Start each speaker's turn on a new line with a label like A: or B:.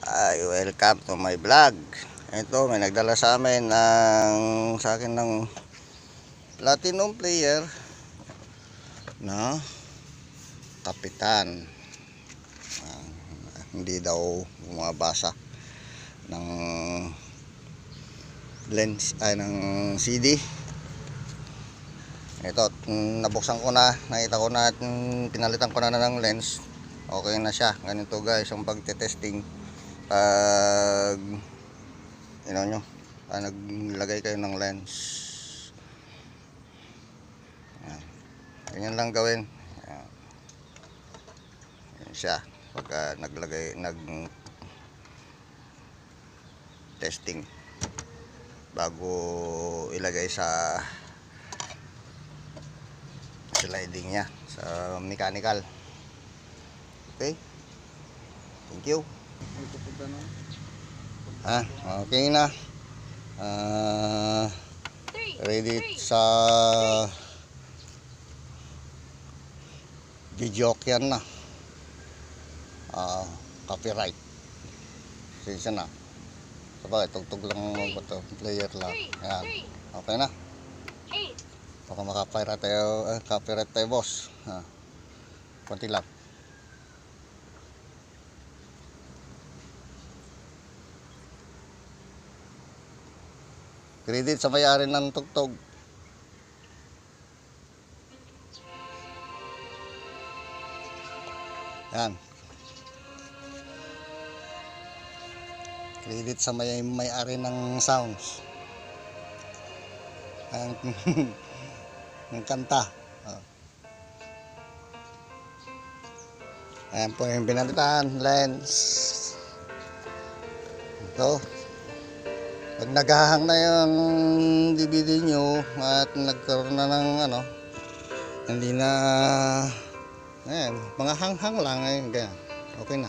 A: Welcome to my vlog. Ito, may nagdala sa amin sa akin ng platinum player na kapitan. Hindi daw bumabasa ng lens ng CD. Ito, nabuksan ko na, nakita ko na, pinalitan ko na ng lens. Okay na siya. Ganito guys ang pagte-testing pag nyo naglagay kayo ng lens. Ganyan lang gawin. Yan siya pag testing bago ilagay sa sliding nya sa mechanical. Okay, thank you. Okay na. Ready sa video yan na. Copyright. Sige na. Sabagay, tugtog lang mo ito. Player lang. Yan. Okay na. Baka copyright tayo boss. Konti lang. Credit sa may-ari ng tugtog. Yan. Credit sa may-ari ng sounds. Ng kanta. Ayan po yung pinalitan. Lens. Ito. Pag naghahang na yung DVD nyo at nagkaroon na ng hindi na, ayan, mga hanghang lang, ayan, kaya okay na.